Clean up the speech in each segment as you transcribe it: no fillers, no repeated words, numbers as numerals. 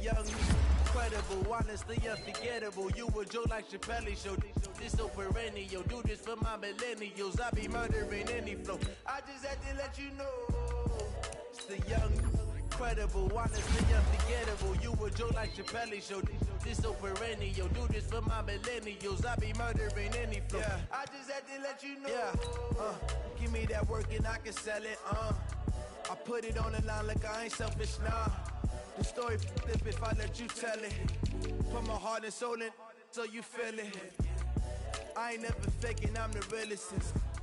young, incredible, honestly unforgettable. You a joke like Chappelle show. This so perennial. Do this for my millennials. I be murdering any flow. I just had to let you know. It's the young, incredible, honestly unforgettable. You a joke like Chappelle show. This so perennial. Do this for my millennials. I be murdering any flow. Yeah. I just had to let you know. Yeah. Give me that work and I can sell it. I put it on the line like I ain't selfish, nah. The story flip if I let you tell it. Put my heart and soul in so you feel it. I ain't never faking, I'm the realest.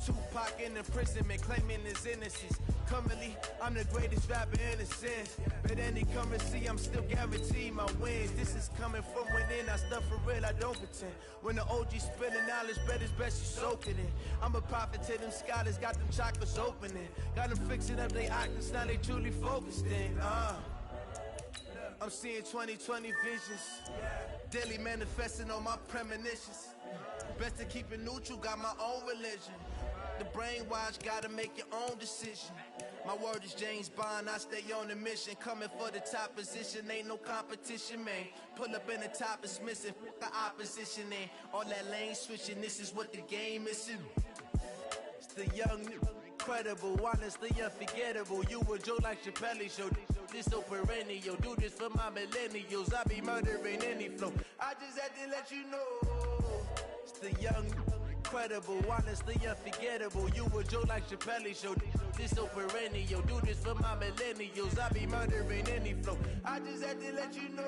Tupac in imprisonment, claiming his innocence. Currently, I'm the greatest rapper in a sense. But any currency, I'm still guaranteed my wins. This is coming from within, I stuff for real, I don't pretend. When the OG spilling knowledge, bet it's best you soak it in. I'm a prophet to them scholars, got them chakras opening. Got them fixing up they octaves, now they truly focused in. I'm seeing 2020 visions, daily manifesting on my premonitions. Best to keep it neutral, got my own religion. The brainwash, gotta make your own decision. My word is James Bond, I stay on the mission. Coming for the top position, ain't no competition, man. Pull up in the top, it's missing, the opposition ain't. All that lane switching, this is what the game is. It's the young, incredible, honestly unforgettable. You a joke like Chappelle show. This so perennial. Do this for my millennials. I be murdering any flow. I just had to let you know. It's the young, incredible, honestly unforgettable. You a joke like Chappelle show. This so perennial. Do this for my millennials. I be murdering any flow. I just had to let you know.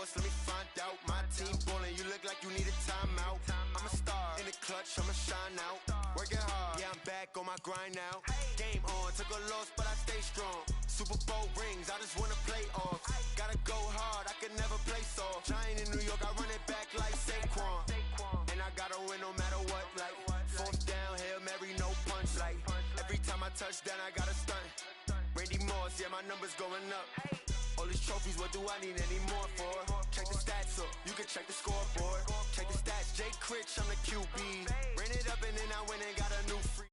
Let me find out. My team ballin', you look like you need a timeout. I'm a star in the clutch, I'ma shine out. Working hard, yeah, I'm back on my grind now. Game on, took a loss, but I stay strong. Super Bowl rings, I just wanna play off. Gotta go hard, I can never play soft. Giant in New York, I run it back like Saquon. And I gotta win no matter what, like fourth down, Hail Mary, no punch. Like every time I touch down, I gotta stunt. Randy Moss, yeah, my numbers going up. All these trophies, what do I need any more for? Check the stats up, you can check the scoreboard. Check the stats, Jay Critch, I'm the QB. Ran it up and then I went and got a new free.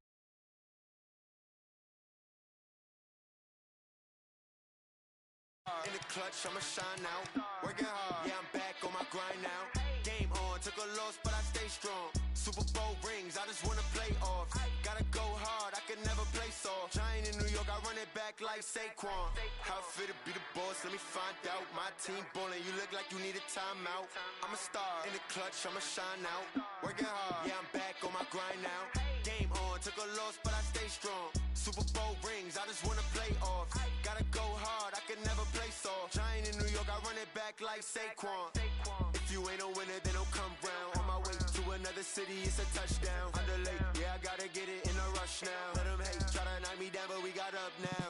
In the clutch, I'ma shine out. Working hard, yeah, I'm back on my grind now. Game on, took a loss, but I stay strong. Super Bowl rings, I just wanna play off. Gotta go hard, I can never play soft. Giant in New York, I run it back like Saquon. How fit to be the boss, let me find out. My team ballin', you look like you need a timeout. I'm a star in the clutch, I'ma shine out. Working hard, yeah, I'm back on my grind now. Game on, took a loss, but I stay strong. Super Bowl rings, I just wanna play off. Gotta go hard, I can never play soft. Giant in New York, I run it back like Saquon. If you ain't a winner, then don't come round. On my way to another city, it's a touchdown. Underlay, yeah, I gotta get it in a rush now. Let them hate, try to knock me down, but we got up now.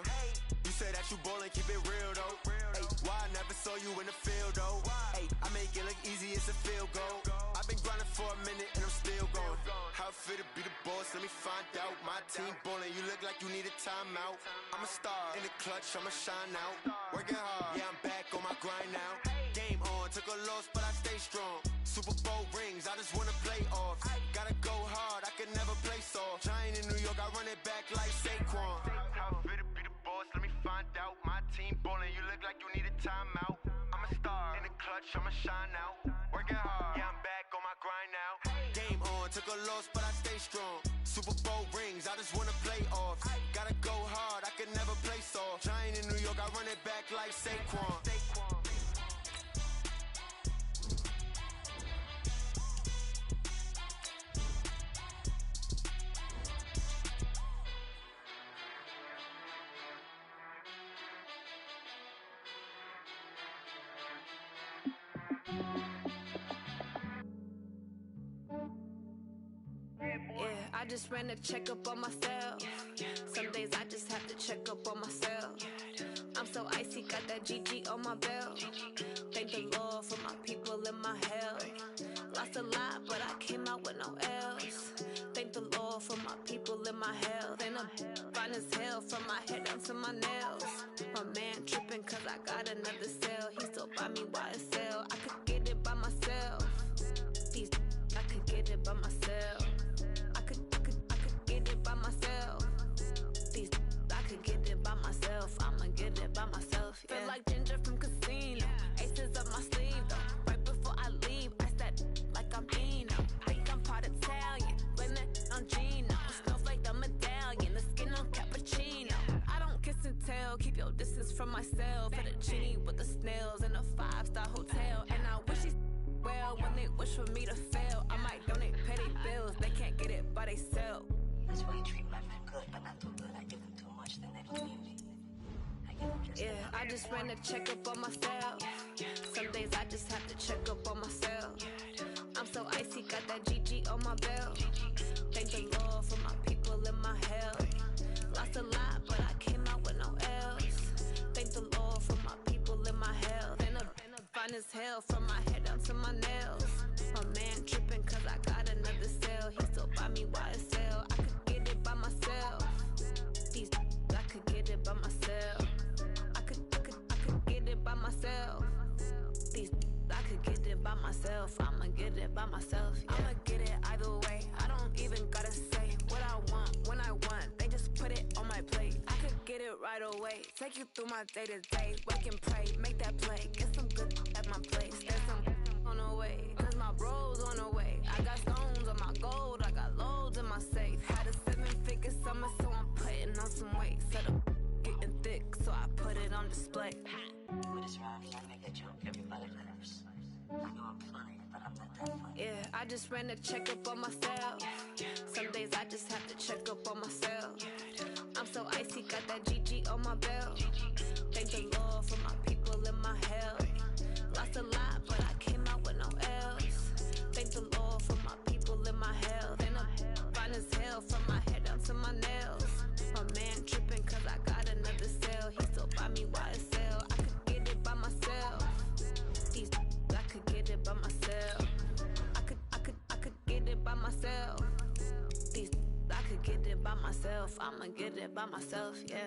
You say that you ballin', keep it real though. Hey, why I never saw you in the field though? Hey, I make it look easy, it's a field goal. I've been grinding for a minute and I'm still going. How fit to be the boss, let me find out. My team ballin', you look like you need a timeout. I'm a star in the clutch, I'ma shine out. Working hard, yeah, I'm back on my grind now. Game on, took a loss, but I stay strong. Super Bowl rings, I just wanna play off. Gotta go hard, I can never play soft. Giant in New York, I run it back like Saquon. How fit to be the boss, let me find out. My team ballin', you look like you need a timeout. I'm a star in the clutch, I'ma shine out. Working hard, yeah, I'm back on my grind now. Game on, took a loss, but I stay strong. Super Bowl rings, I just wanna play off. Gotta go hard, I can never play soft. Giant in New York, I run it back like Saquon. just ran a checkup on myself. Some days I just have to check up on myself. I'm so icy, got that GG on my belt. Thank the Lord for my people and my health. Lost a lot, but I came out with no else. Thank the Lord for my people and my health. And I'm fine as hell from my head down to my nails. My man tripping cause I got another cell. He still buy me YSL. I could get it by myself. These I could get it by myself. I could get it by myself. These I could get it by myself. I'ma get it by myself. Yeah. Feel like Ginger from Casino. Aces up my sleeve though. Right before I leave, I said like I'm Eno. Think I'm part Italian. Blame it on Gino. Snowflake the medallion. The skin on cappuccino. I don't kiss and tell. Keep your distance from myself. Fettuccine with the snails in a 5-star hotel. And I wish he's well when they wish for me to fail. I might donate petty bills. They can't get it by themselves. That's why you treat my men good, but not too good. I give them too much, then they don't need me. I give them just yeah, I just ran a checkup on myself. Some days I just have to check up on myself. I'm so icy, got that GG on my belt. Thank the Lord for my people and my health. Lost a lot, but I came out with no else. Thank the Lord for my people and my health. And I'm fine as hell from my head down to my nails. My man tripping cause I got another cell. He still buy me YSL. I could get it by myself. These I could get it by myself. I could get it by myself. These I could get it by myself. I'ma get it by myself. Yeah. I'ma get it either way. I don't even gotta say what I want when I want. They just put it on my plate. I could get it right away. Take you through my day to day. Work and pray, make that play. Get some good at my place. There's some on the way. Cause my bros on the way. I got stones on my gold. I got loads in my safe. Had a 7-figure summer, so I'm putting on some weight. Set up getting thick, so I put it on display. with this rhyme, I make a joke, everybody laughs. I know I'm funny, but I'm not that funny. Yeah, I just ran a checkup on myself. Some days I just have to check up on myself. I'm so icy, got that GG on my belt. Thank the Lord for my people and my health. Lost a lot, but I came out with no else. Thank the Lord for my people and my health. And I'm fine as hell from my head down to my nails. My man tripping cause I got another cell. He still buy me YSL. I could get it by myself. These I could get it by myself. I could get it by myself. These I could get it by myself. I'ma get it by myself, yeah.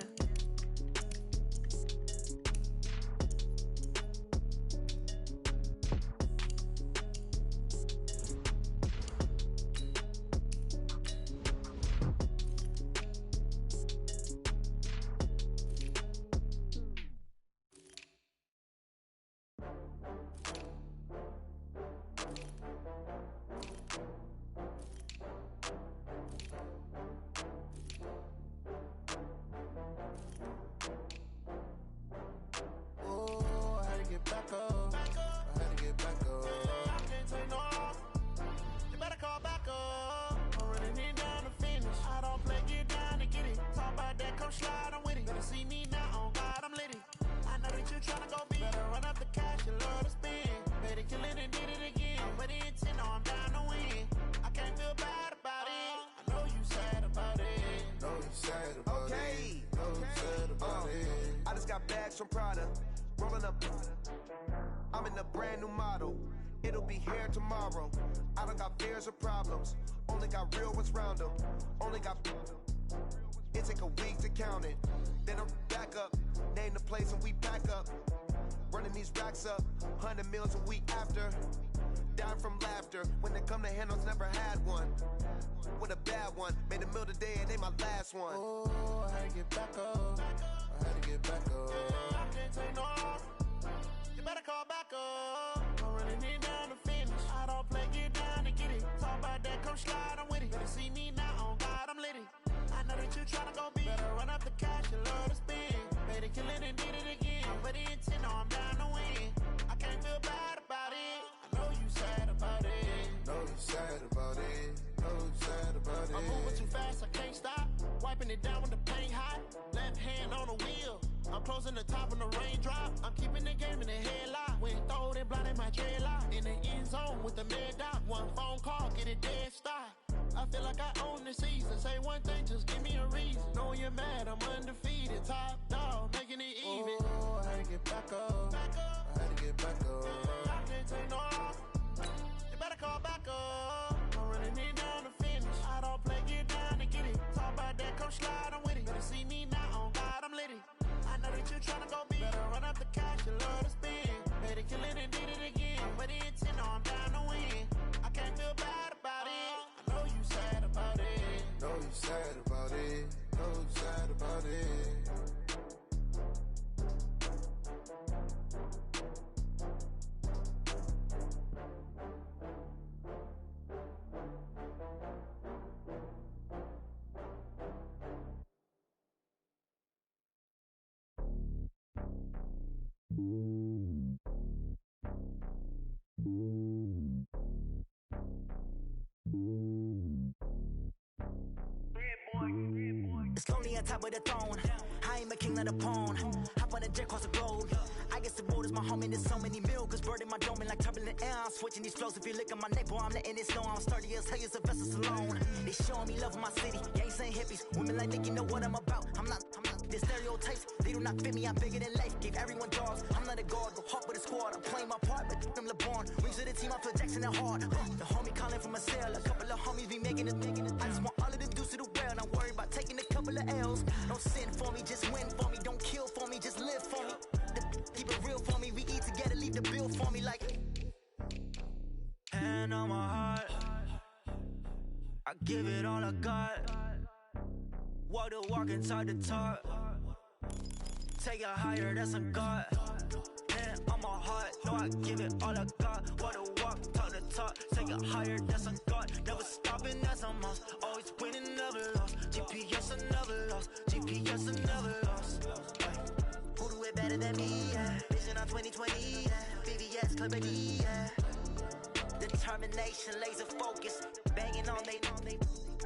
From Prada, rolling up. I'm in a brand new model. It'll be here tomorrow. I don't got fears or problems. Only got real ones round them. Only got. It take a week to count it. Then I'm back up. Name the place and we pack up. Running these racks up. 100 meals a week after. Dying from laughter. When they come to handles, never had one. With a bad one. Made a meal today and they my last one. Oh, I had to get back up. I had to get back up. I can't take no off. You better call back up. I'm running it down to finish. I don't play, get down to get it. Talk about that, come slide, I'm with it. Better see me now, on God, I'm litty. I know that you tryna go big. Better run up the cash, you love to spend. Made it, kill it, and did it again. But the intent, no, I'm down to win. I can't feel bad about it. I know you sad about it. Know you sad about it. Know you sad about it. I'm moving too fast, I can't stop. Wiping it down when the paint hot. Left hand on the wheel. I'm closing the top when the raindrop. I'm keeping the game in the headlock. When throwed and blinded my dreadlock. In the end zone with the mad dot. One phone call, get it dead stop. I feel like I own the season. Say one thing, just give me a reason. Knowing you're mad, I'm undefeated. Top dog, making it even. Oh, I had to get back up. I had to get back up. I can't take no loss. You better call back up. I'm running it down to finish. I don't play, get down to get it. Talk about that, come slide, I'm with it. Better see me now, on God, I'm litty. I know that you tryna go big. Better run up the cash, you love to spin. Better kill it and did it again. I'm with the intent, no, I'm down to win. I can't feel bad about it. I know you sad about it. Know you sad about it. Know you sad about it. It's lonely on top of the throne. I ain't a king of the pawn. Hop on a jet across the globe. I guess the road is my home and there's so many milk. Bird in my dome and like turbulent air. I'm switching these flows. If you look at my neck, boy, I'm letting it snow. I'm sturdy as hell as a vessel alone. They showing me love in my city. Gangs saying hippies. Women like Nick, you know what I'm about. I'm not. The stereotypes, they do not fit me. I'm bigger than life. Gave everyone jobs. I'm not a guard, go hard with a squad. I'm playing my part, but I'm LeBron. Wings of the team, I feel Jackson and hard. The homie calling from a cell. A couple of homies be making it. I just want all of them dudes to do well. Not worry about taking a couple of L's. Don't sin for me, just win for me. Don't kill for me, just live for me. Keep it real for me. We eat together, leave the bill for me like. Hand on my heart, I give it all I got. Walk the walk and talk the talk. Take it higher, that's a God. Hand on my heart, no, I give it all I got. Walk the walk, talk the talk. Take it higher, that's a God. Never stopping, that's a must. Always winning, never lost. GPS, I never lost. GPS, I never lost. Who do it better than me? Yeah. Vision on 2020. Yeah. VVS, clarity. Yeah. Determination, laser focus. Banging on they.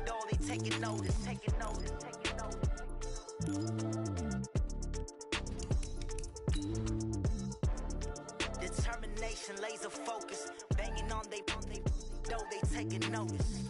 No, they taking notice. Taking notice. Taking notice. Determination, laser focus. Banging on they. No, they taking notice.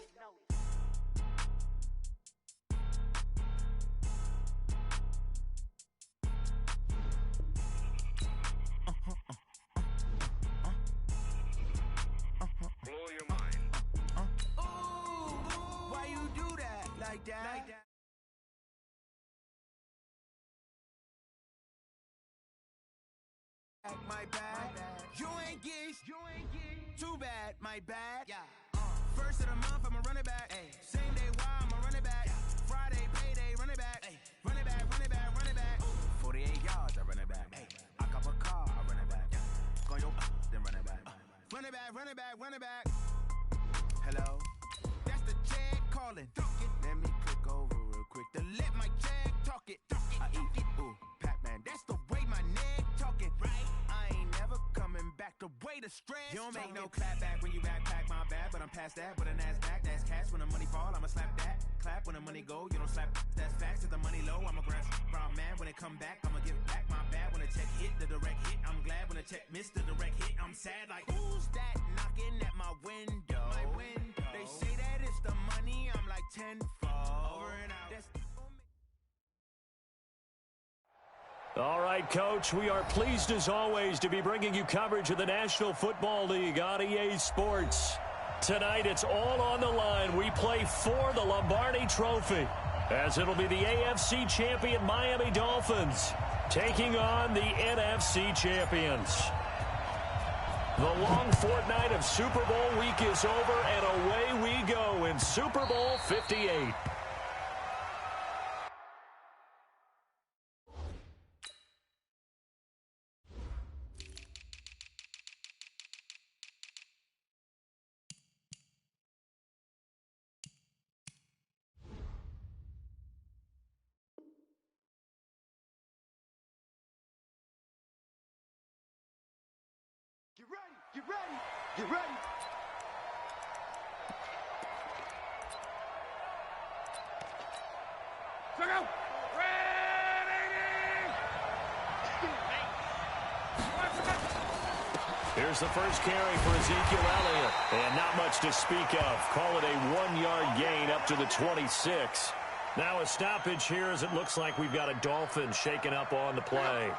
My bad. You ain't geeks. Too bad. My bad. Yeah. First of the month, I'ma run it back. Ay. Same day, why I'ma run it back. Yeah. Friday, payday, run it back. Ay. Run it back, run it back, run it back. Ooh. 48 yards, I run it back. Ay. I cop a car, I run it back. Yeah. Go yo, then run it back. Run it back, run it back, run it back. Hello? That's the jag calling. Let me click over real quick to let my jag talk it. I eat it. Ooh, Pac-Man, that's the way my neck talking. Right? I ain't never coming back the way the stress. You don't make no clap back when you backpack, my bad, but I'm past that. With a NASDAQ, that's cash. When the money fall, I'ma slap that. Clap when the money go, you don't slap. That's facts. If the money low, I'ma grab brown man. When it come back, I'ma give back my bad. When the check hit, the direct hit. I'm glad when the check missed the direct hit. I'm sad like, who's that knocking at my window? My window. They say that it's the money. I'm like tenfold. Over and out. That's all right, Coach, we are pleased as always to be bringing you coverage of the National Football League on EA Sports. Tonight, it's all on the line. We play for the Lombardi Trophy, as it'll be the AFC champion Miami Dolphins taking on the NFC champions. The long fortnight of Super Bowl week is over, and away we go in Super Bowl 58. Get ready! Get ready! Check out! Here's the first carry for Ezekiel Elliott. And not much much to speak of. Call it a 1-yard gain up to the 26. Now a stoppage here as it looks like we've got a Dolphin shaking up on the play.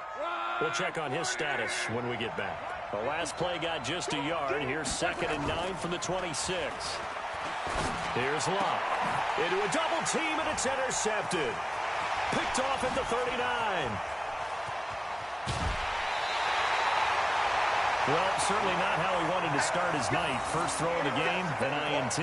We'll check on his status when we get back. The last play got just a yard. Here's 2nd and 9 from the 26. Here's Locke. Into a double team, and it's intercepted. Picked off at the 39. Well, certainly not how he wanted to start his night. First throw of the game, an INT.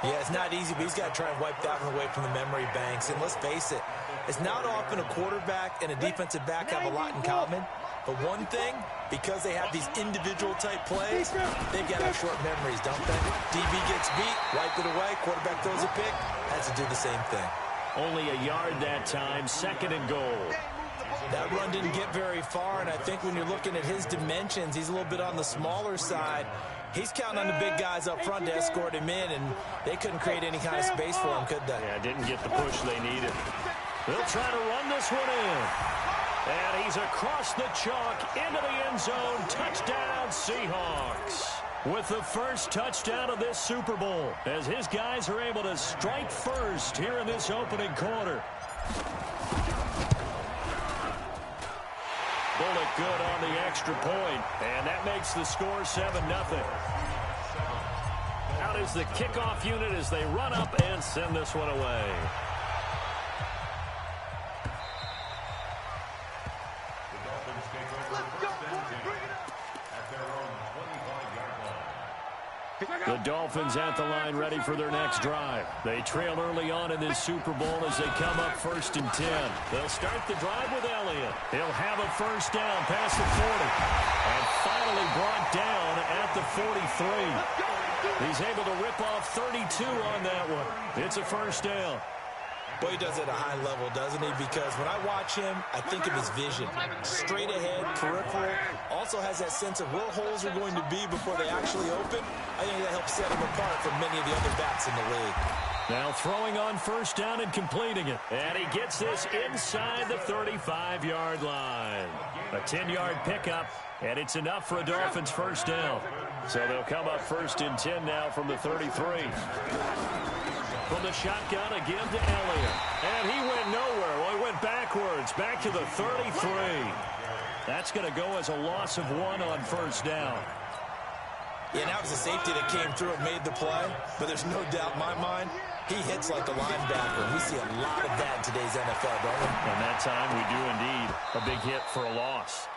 Yeah, it's not easy, but he's got to try and wipe that one away from the memory banks. And let's face it, it's not often a quarterback and a defensive back have a lot in common. But one thing, because they have these individual-type plays, they've got to have short memories, don't they? DB gets beat, wipe it away, quarterback throws a pick, has to do the same thing. Only a yard that time, 2nd and goal. That run didn't get very far, and I think when you're looking at his dimensions, he's a little bit on the smaller side. He's counting on the big guys up front to escort him in, and they couldn't create any kind of space for him, could they? Yeah, didn't get the push they needed. They'll try to run this one in. And he's across the chalk into the end zone. Touchdown, Seahawks. With the first touchdown of this Super Bowl, as his guys are able to strike first here in this opening quarter. Bullock good on the extra point, and that makes the score 7-0. Out is the kickoff unit as they run up and send this one away. The Dolphins at the line ready for their next drive. They trail early on in this Super Bowl as they come up 1st and 10. They'll start the drive with Elliott. He'll have a first down past the 40. And finally brought down at the 43. He's able to rip off 32 on that one. It's a first down. Boy, he does it at a high level, doesn't he? Because when I watch him, I think of his vision. Straight ahead, peripheral. Also has that sense of where holes are going to be before they actually open. I think that helps set him apart from many of the other backs in the league. Now throwing on first down and completing it. And he gets this inside the 35-yard line. A 10-yard pickup, and it's enough for a Dolphins first down. So they'll come up 1st and 10 now from the 33. From the shotgun again to Elliott. And he went nowhere. Well, he went backwards, back to the 33. That's going to go as a loss of 1 on first down. Yeah, that was a safety that came through and made the play. But there's no doubt in my mind, he hits like a linebacker. We see a lot of that in today's NFL, don't we? And that time we do indeed. A big hit for a loss.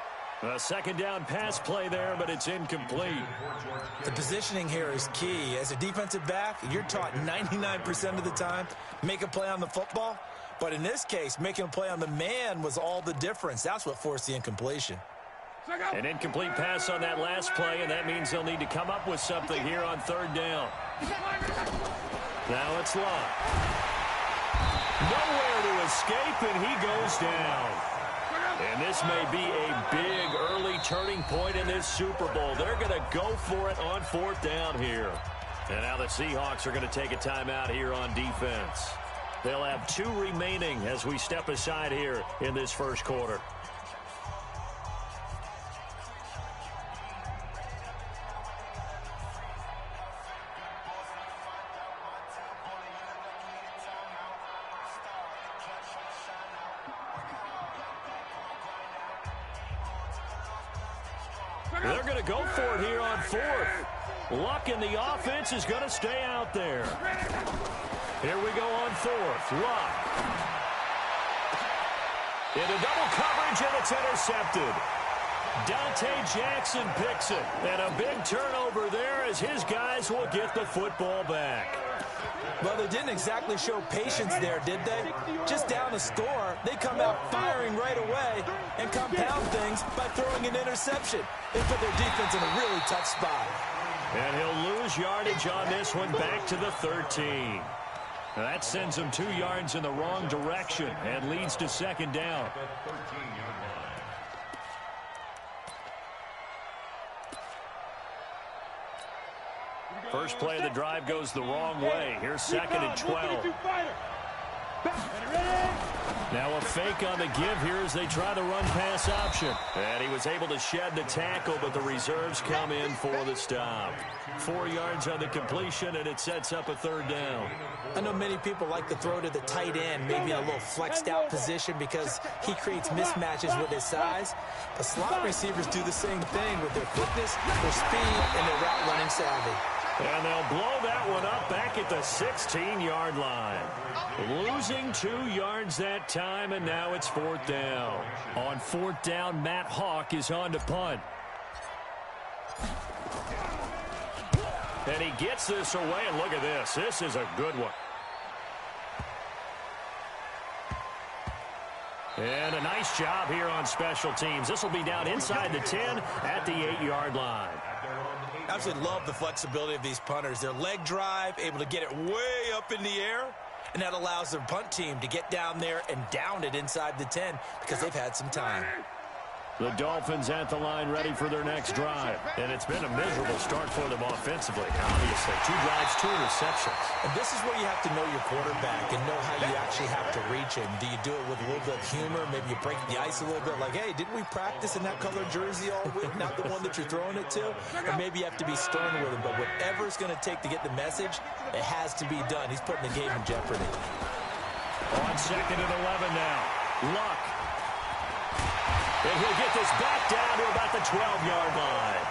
A second down pass play there, but it's incomplete. The positioning here is key. As a defensive back, you're taught 99% of the time, make a play on the football. But in this case, making a play on the man was all the difference. That's what forced the incompletion. An incomplete pass on that last play, and that means they'll need to come up with something here on 3rd down. Now it's Locke. Nowhere to escape, and he goes down. And this may be a big early turning point in this Super Bowl. They're going to go for it on 4th down here. And now the Seahawks are going to take a timeout here on defense. They'll have 2 remaining as we step aside here in this first quarter. They're going to go for it here on 4th. Luck in the offense is going to stay out there. Here we go on 4th. Luck. Into double coverage, and it's intercepted. Dante Jackson picks it. And a big turnover there as his guys will get the football back. Well, they didn't exactly show patience there, did they? Just down a score, they come out firing right away and compound things by throwing an interception. They put their defense in a really tough spot. And he'll lose yardage on this one back to the 13. That sends him 2 yards in the wrong direction and leads to 2nd down. First play of the drive goes the wrong way. Here's 2nd and 12. Now a fake on the give here as they try the run-pass option. And he was able to shed the tackle, but the reserves come in for the stop. 4 yards on the completion, and it sets up a third down. I know many people like to throw to the tight end, maybe in a little flexed-out position because he creates mismatches with his size. But slot receivers do the same thing with their quickness, their speed, and their route-running savvy. And they'll blow that one up back at the 16-yard line. Losing 2 yards that time, and now it's 4th down. On 4th down, Matt Hawk is on to punt. And he gets this away, and look at this. This is a good one. And a nice job here on special teams. This will be down inside the 10 at the 8-yard line. I absolutely love the flexibility of these punters. Their leg drive, able to get it way up in the air, and that allows their punt team to get down there and down it inside the 10 because they've had some time. The Dolphins at the line ready for their next drive. And it's been a miserable start for them offensively, obviously. 2 drives, 2 interceptions. And this is where you have to know your quarterback and know how you actually have to reach him. Do you do it with a little bit of humor? Maybe you break the ice a little bit like, hey, didn't we practice in that colored jersey all week? Not the one that you're throwing it to? Or maybe you have to be stern with him. But whatever it's going to take to get the message, it has to be done. He's putting the game in jeopardy. On 2nd and 11 now. Luck. And he'll get this back down to about the 12-yard line.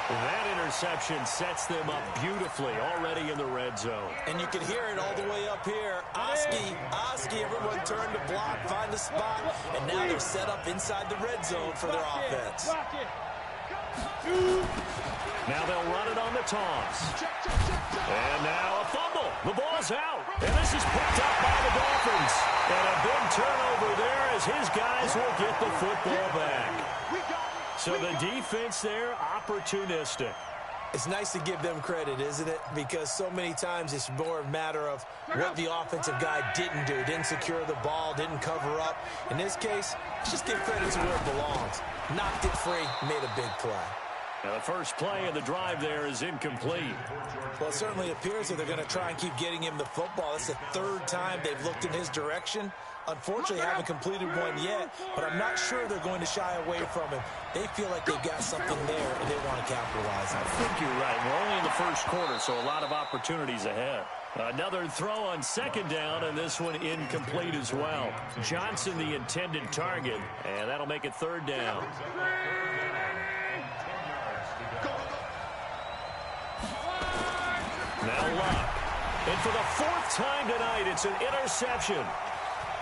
That interception sets them up beautifully already in the red zone. And you can hear it all the way up here. Oski, everyone turn to block, find a spot, and now they're set up inside the red zone for their offense. Now they'll run it on the toss. And now a fumble. The ball's out. And this is picked up by the Dolphins. And a big turnover there as his guys will get the football back. So the defense there, opportunistic. It's nice to give them credit, isn't it? Because so many times it's more a matter of what the offensive guy didn't do. Didn't secure the ball, didn't cover up. In this case, let's just give credit to where it belongs. Knocked it free, made a big play. Now the first play of the drive there is incomplete. Well, it certainly appears that they're going to try and keep getting him the football. It's the 3rd time they've looked in his direction. Unfortunately, haven't completed one yet, but I'm not sure they're going to shy away from him. They feel like they've got something there, and they want to capitalize on it. I think you're right. We're only in the first quarter, so a lot of opportunities ahead. Another throw on 2nd down, and this one incomplete as well. Johnson, the intended target, and that'll make it 3rd down. Now Luck. And for the 4th time tonight, it's an interception.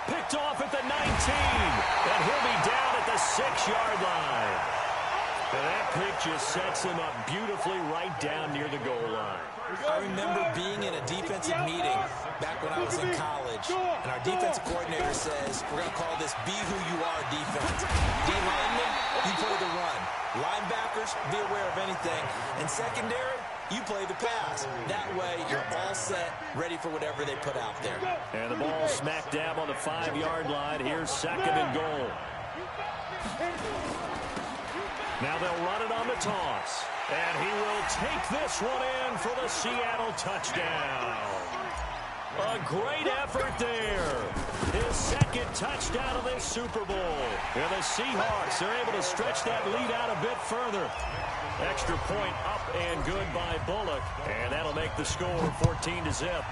Picked off at the 19. And he'll be down at the 6-yard line. And that pick just sets him up beautifully right down near the goal line. I remember being in a defensive meeting back when I was in college, and our defensive coordinator says, we're going to call this Be Who You Are defense. D-linemen, you play the run. Linebackers, be aware of anything. And secondary, you play the pass. That way, you're all set, ready for whatever they put out there. And the ball smack dab on the 5-yard line. Here's 2nd and goal. Now they'll run it on the toss. And he will take this one in for the Seattle touchdown. A great effort there. His 2nd touchdown of this Super Bowl. And the Seahawks are able to stretch that lead out a bit further. Extra point up and good by Bullock. And that'll make the score 14-0.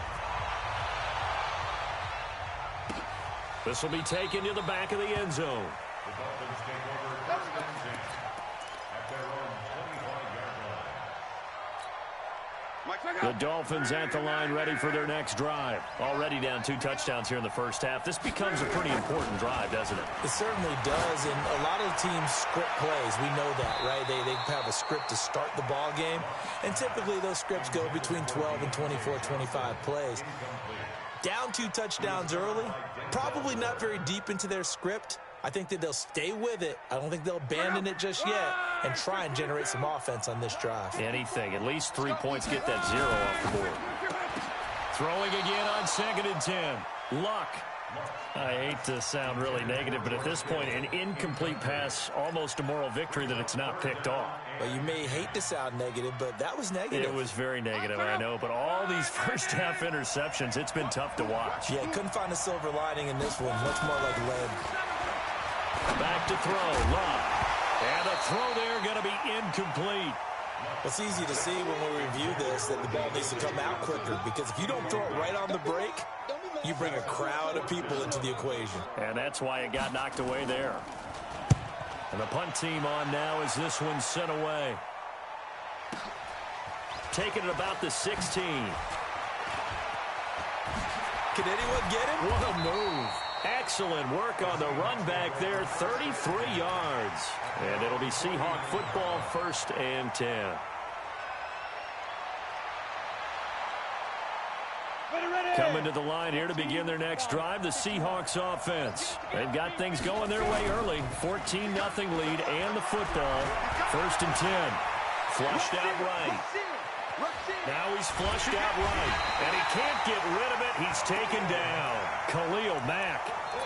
This will be taken to the back of the end zone. The Dolphins at the line ready for their next drive. Already down 2 touchdowns here in the first half. This becomes a pretty important drive, doesn't it? It certainly does, and a lot of teams script plays. We know that, right? They have a script to start the ball game, and typically those scripts go between 12 and 24, 25 plays. Down 2 touchdowns early, probably not very deep into their script. I think that they'll stay with it. I don't think they'll abandon it just yet and try and generate some offense on this drive. Anything. At least 3 points, get that 0 off the board. Throwing again on 2nd and 10. Luck. I hate to sound really negative, but at this point, an incomplete pass, almost a moral victory that it's not picked off. Well, you may hate to sound negative, but that was negative. It was very negative, I know, but all these first-half interceptions, it's been tough to watch. Yeah, couldn't find a silver lining in this one. Much more like lead. Back to throw, Love. And the throw there going to be incomplete. It's easy to see when we review this that the ball needs to come out quicker, because if you don't throw it right on the break, you bring a crowd of people into the equation. And that's why it got knocked away there. And the punt team on now as this one's sent away. Taking it about the 16. Can anyone get it? What a move. Excellent work on the run back there, 33 yards. And it'll be Seahawk football, 1st and 10. Coming to the line here to begin their next drive, the Seahawks offense. They've got things going their way early. 14-0 lead and the football. 1st and 10. Flushed out right. Now he's flushed out right. And he can't get rid of it. He's taken down. Khalil Mack.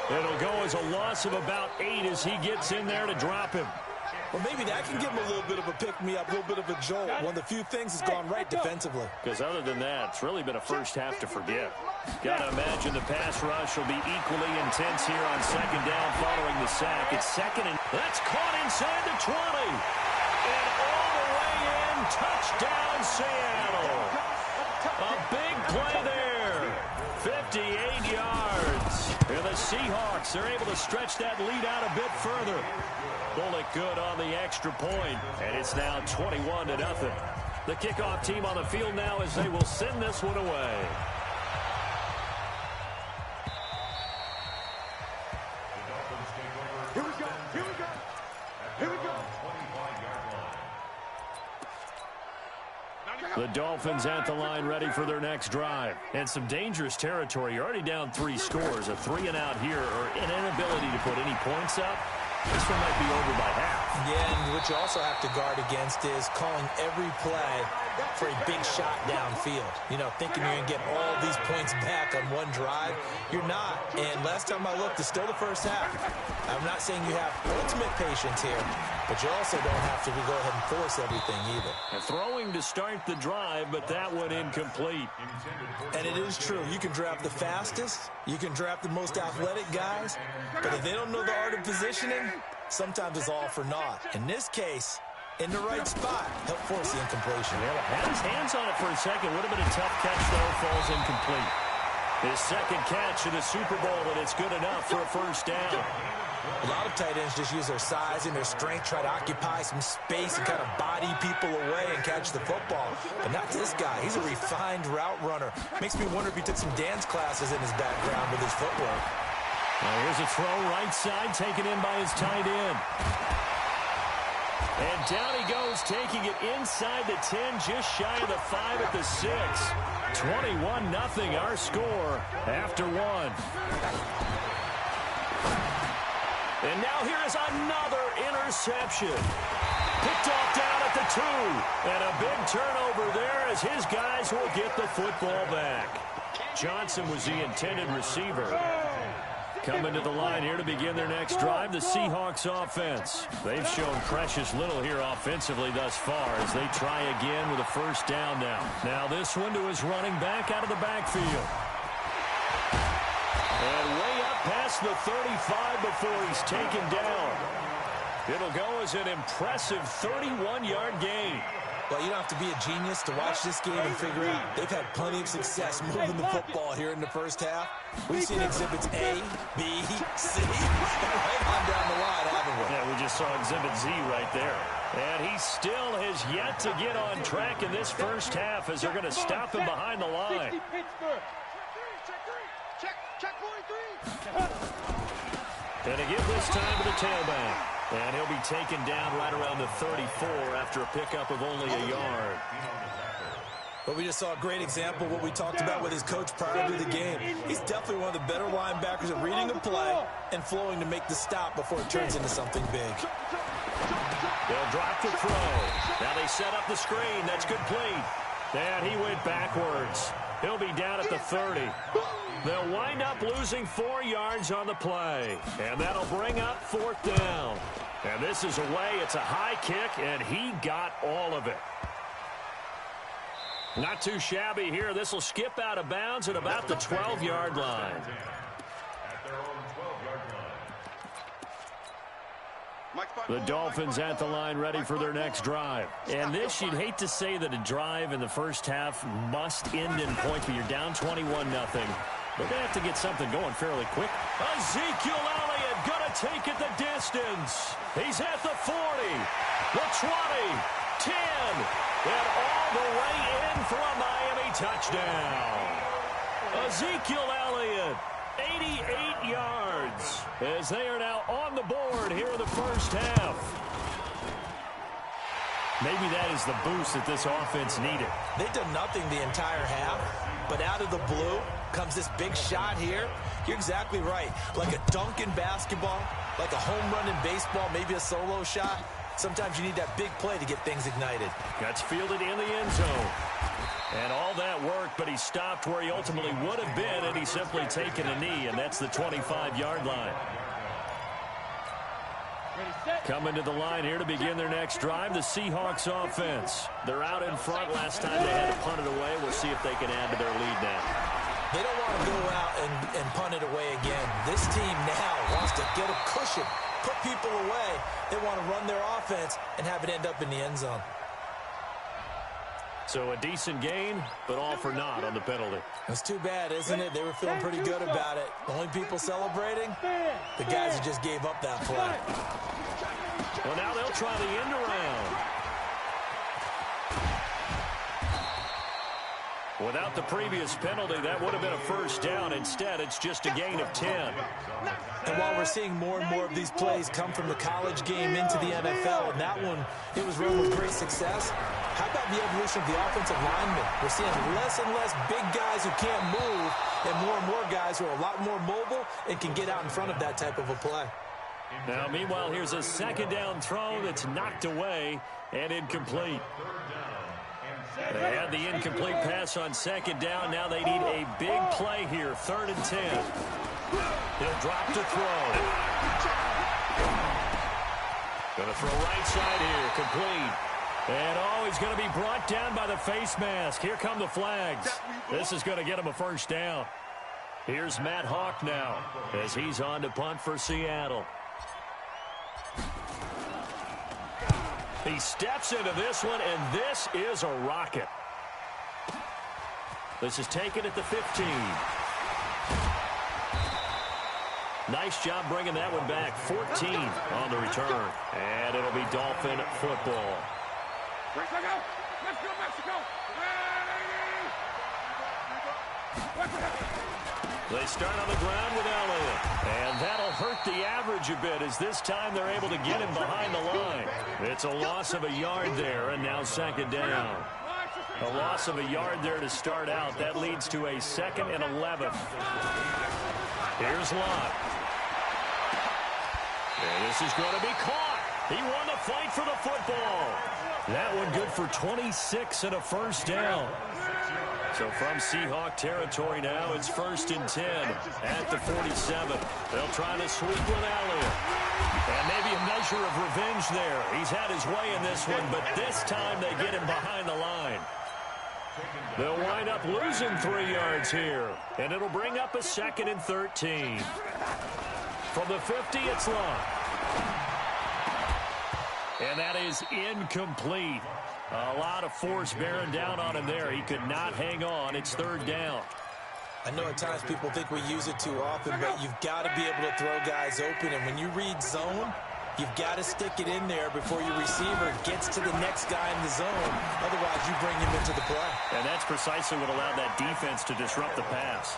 It'll go as a loss of about 8 as he gets in there to drop him. Well, maybe that can give him a little bit of a pick-me-up, a little bit of a jolt. One of the few things has gone right defensively. Because other than that, it's really been a first half to forget. Got to imagine the pass rush will be equally intense here on 2nd down following the sack. It's 2nd and that's caught inside the 20. And all the way in, touchdown Seattle. A big play there. 58 yards. And the Seahawks are able to stretch that lead out a bit further. Bullock good on the extra point, and it's now 21-0. The kickoff team on the field now as they will send this one away. Here we go, here we go, here we go. The Dolphins at the line ready for their next drive. And some dangerous territory. You're already down 3 scores. A 3-and-out here or an inability to put any points up. This one might be over by half. Yeah, and what you also have to guard against is calling every play for a big shot downfield. You know, thinking you're going to get all these points back on one drive. You're not. And last time I looked, it's still the first half. I'm not saying you have ultimate patience here, but you also don't have to go ahead and force everything either. And throwing to start the drive, but that one incomplete. And it is true. You can draft the fastest. You can draft the most athletic guys. But if they don't know the art of positioning, sometimes it's all for naught. In this case, in the right spot, help force the incompletion. Yeah, had his hands on it for a second. Would have been a tough catch, though. Falls incomplete. His 2nd catch in the Super Bowl, and it's good enough for a 1st down. A lot of tight ends just use their size and their strength, try to occupy some space and kind of body people away and catch the football. But not this guy. He's a refined route runner. Makes me wonder if he took some dance classes in his background with his footwork. Now here's a throw right side taken in by his tight end. And down he goes, taking it inside the 10, just shy of the 5 at the 6. 21-0 our score after 1. And now here is another interception. Picked off down at the 2. And a big turnover there as his guys will get the football back. Johnson was the intended receiver. Coming to the line here to begin their next drive, the Seahawks offense. They've shown precious little here offensively thus far as they try again with a 1st down now. Now this one to his running back out of the backfield. And way up past the 35 before he's taken down. It'll go as an impressive 31-yard gain. Well, you don't have to be a genius to watch this game and figure out they've had plenty of success moving the football here in the first half. We've seen exhibits A, B, C, right on down the line, haven't we? Yeah, we just saw exhibit Z right there. And he still has yet to get on track in this first half as they're going to stop him behind the line. And to give this time to the tailback. And he'll be taken down right around the 34 after a pickup of only a yard. But we just saw a great example of what we talked about with his coach prior to the game. He's definitely one of the better linebackers at reading a play and flowing to make the stop before it turns into something big. They'll drop the throw. Now they set up the screen. That's complete. And he went backwards. He'll be down at the 30. They'll wind up losing 4 yards on the play. And that'll bring up 4th down. And this is away. It's a high kick, and he got all of it. Not too shabby here. This will skip out of bounds at about the 12-yard line. The Dolphins at the line ready for their next drive. And this, you'd hate to say that a drive in the first half must end in points, but you're down 21-0. But they have to get something going fairly quick. Ezekiel Elliott going to take it the distance. He's at the 40, the 20, 10, and all the way in for a Miami touchdown. Ezekiel Elliott, 88 yards, as they are now on the board here in the first half. Maybe that is the boost that this offense needed. They've done nothing the entire half, but out of the blue comes this big shot here. You're exactly right. Like a dunk in basketball, like a home run in baseball, maybe a solo shot. Sometimes you need that big play to get things ignited. That's fielded in the end zone. And all that worked, but he stopped where he ultimately would have been, and he's simply taken a knee, and that's the 25-yard line. Coming to the line here to begin their next drive, the Seahawks offense. They're out in front. Last time they had to punt it away. We'll see if they can add to their lead now. They don't want to go out and punt it away again. This team now wants to get a cushion, put people away. They want to run their offense and have it end up in the end zone. So a decent gain, but all for naught on the penalty. It's too bad, isn't it? They were feeling pretty good about it. The only people celebrating, the guys who just gave up that play. Well, now they'll try the end around. Without the previous penalty, that would have been a first down. Instead, it's just a gain of 10. And while we're seeing more and more of these plays come from the college game into the NFL, and that one, it was run with great success, how about the evolution of the offensive linemen? We're seeing less and less big guys who can't move and more guys who are a lot more mobile and can get out in front of that type of a play. Now, meanwhile, here's a second down throw that's knocked away and incomplete. They had the incomplete pass on second down. Now they need a big play here, 3rd and 10. He'll drop to throw. Going to throw right side here, complete. And he's going to be brought down by the face mask. Here come the flags. This is going to get him a first down. Here's Matt Hawk now as he's on to punt for Seattle. He steps into this one, and this is a rocket. This is taken at the 15. Nice job bringing that one back. 14 on the return. And it'll be Dolphin football. Mexico! Let's go, Mexico! They start on the ground with Elliott. And that'll hurt the average a bit as this time they're able to get him behind the line. It's a loss of a yard there, and now second down. A loss of a yard there to start out. That leads to a 2nd and 11. Here's Lott. And this is going to be caught. He won the fight for the football. That one good for 26 and a first down. So from Seahawk territory now, it's 1st and 10 at the 47. They'll try to sweep with Elliott. And maybe a measure of revenge there. He's had his way in this one, but this time they get him behind the line. They'll wind up losing 3 yards here. And it'll bring up a 2nd and 13. From the 50, it's Lott. And that is incomplete. A lot of force bearing down on him there. He could not hang on. It's 3rd down. I know at times people think we use it too often, but you've got to be able to throw guys open. And when you read zone, you've got to stick it in there before your receiver gets to the next guy in the zone. Otherwise, you bring him into the play. And that's precisely what allowed that defense to disrupt the pass.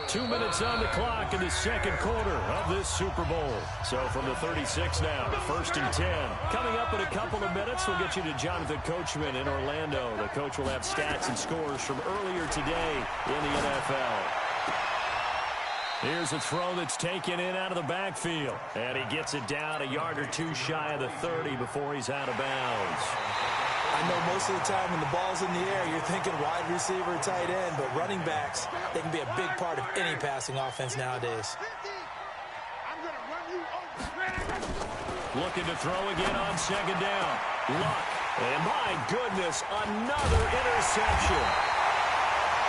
2 minutes on the clock in the second quarter of this Super Bowl. So from the 36 now, 1st and 10. Coming up in a couple of minutes, we'll get you to Jonathan Coachman in Orlando. The coach will have stats and scores from earlier today in the NFL. Here's a throw that's taken in out of the backfield. And he gets it down a yard or two shy of the 30 before he's out of bounds. I know most of the time when the ball's in the air, you're thinking wide receiver, tight end, but running backs, they can be a big part of any passing offense nowadays. Looking to throw again on second down. Luck. And my goodness, another interception.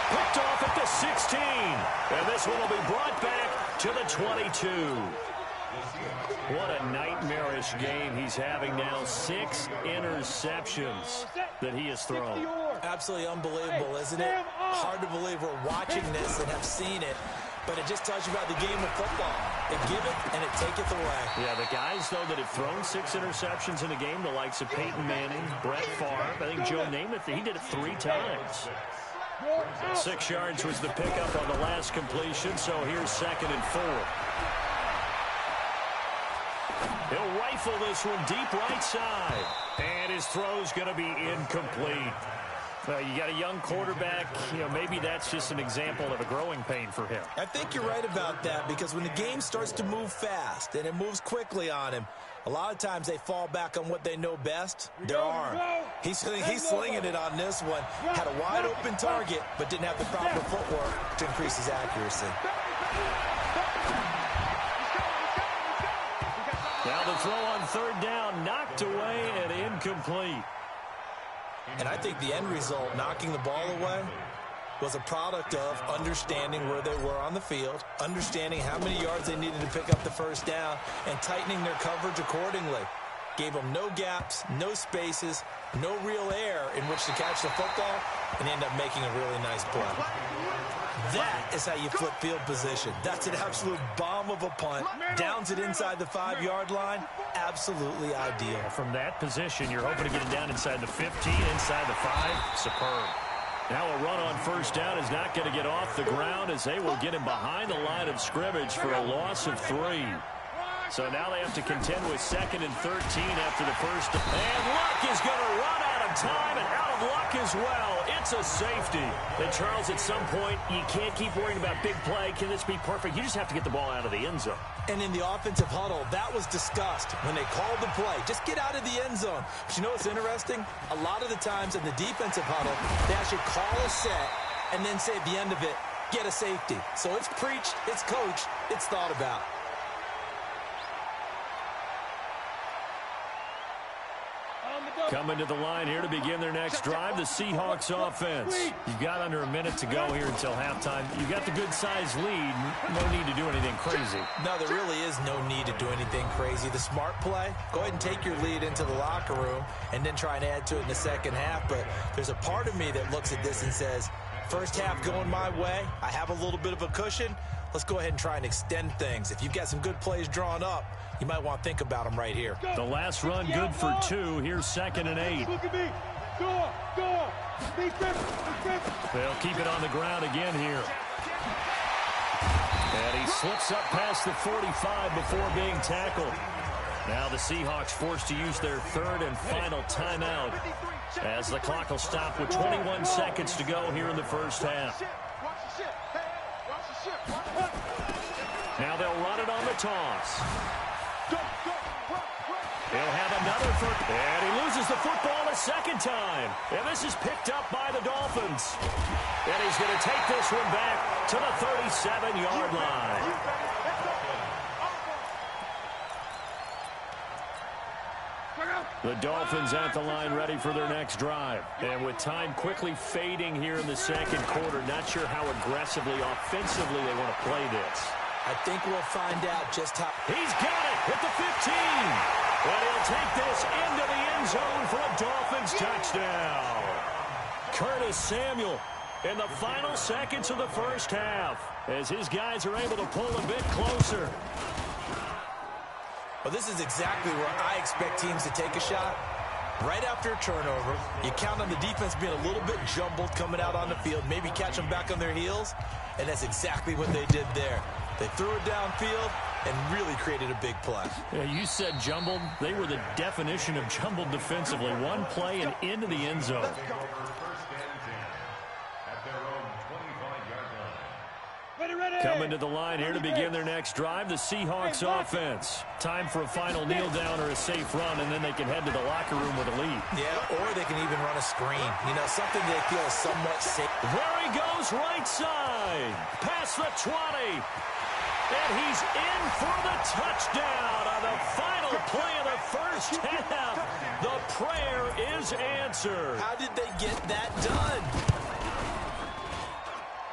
Picked off at the 16. And this one will be brought back to the 22. What a nightmarish game he's having now. 6 interceptions that he has thrown. Absolutely unbelievable, isn't it? Hard to believe we're watching this and have seen it. But it just tells you about the game of football. It giveth and it taketh away. Yeah, the guys, though, that have thrown 6 interceptions in a game, the likes of Peyton Manning, Brett Favre, I think Joe Namath, he did it 3 times. 6 yards was the pickup on the last completion, so here's 2nd and 4. He'll rifle this one deep right side. And his throw's going to be incomplete. You got a young quarterback, maybe that's just an example of a growing pain for him. I think you're right about that, because when the game starts to move fast and it moves quickly on him, a lot of times they fall back on what they know best, their arm. He's slinging it on this one. Had a wide open target, but didn't have the proper footwork to increase his accuracy. Now the throw on 3rd down, knocked away and incomplete. And I think the end result, knocking the ball away, was a product of understanding where they were on the field, understanding how many yards they needed to pick up the 1st down, and tightening their coverage accordingly. Gave them no gaps, no spaces, no real air in which to catch the football, and end up making a really nice play. That is how you flip field position. That's an absolute bomb of a punt. Downs it inside the 5-yard line. Absolutely ideal. From that position, you're hoping to get it down inside the 15, inside the 5. Superb. Now a run on 1st down is not going to get off the ground, as they will get him behind the line of scrimmage for a loss of 3. So now they have to contend with 2nd and 13 after the 1st. And Luck is going to run out of time and out of luck as well. It's a safety. And Charles, at some point, you can't keep worrying about big play. Can this be perfect? You just have to get the ball out of the end zone. And in the offensive huddle, that was discussed when they called the play. Just get out of the end zone. But you know what's interesting? A lot of the times in the defensive huddle, they actually call a set and then say at the end of it, get a safety. So it's preached, it's coached, it's thought about. Coming to the line here to begin their next drive, the Seahawks offense. You've got under a minute to go here until halftime. You've got the good-sized lead. No need to do anything crazy. No, there really is no need to do anything crazy. The smart play, go ahead and take your lead into the locker room and then try and add to it in the 2nd half. But there's a part of me that looks at this and says, 1st half going my way, I have a little bit of a cushion. Let's go ahead and try and extend things. If you've got some good plays drawn up, you might want to think about them right here. The last run good for 2. Here's 2nd and 8. They'll keep it on the ground again here. And he slips up past the 45 before being tackled. Now the Seahawks forced to use their 3rd and final timeout, as the clock will stop with 21 seconds to go here in the 1st half. Now they'll run it on the toss. He'll have another and he loses the football a 2nd time. And this is picked up by the Dolphins. And he's going to take this one back to the 37-yard line. The Dolphins at the line, ready for their next drive. And with time quickly fading here in the 2nd quarter, not sure how aggressively, offensively they want to play this. I think we'll find out just how. He's got it at the 15. And he'll take this into the end zone for a Dolphins touchdown. Curtis Samuel in the final seconds of the 1st half, as his guys are able to pull a bit closer. Well, this is exactly where I expect teams to take a shot. Right after a turnover, you count on the defense being a little bit jumbled coming out on the field, maybe catch them back on their heels, and that's exactly what they did there. They threw it downfield and really created a big play. Yeah, you said jumbled. They were the definition of jumbled defensively. One play and into the end zone. Ready. Coming to the line here to begin their next drive, the Seahawks offense. Time for a final kneel down or a safe run, and then they can head to the locker room with a lead. Yeah, or they can even run a screen. You know, something they feel is somewhat safe. There he goes, right side. Past the 20. And he's in for the touchdown on the final play of the first half. The prayer is answered. How did they get that done?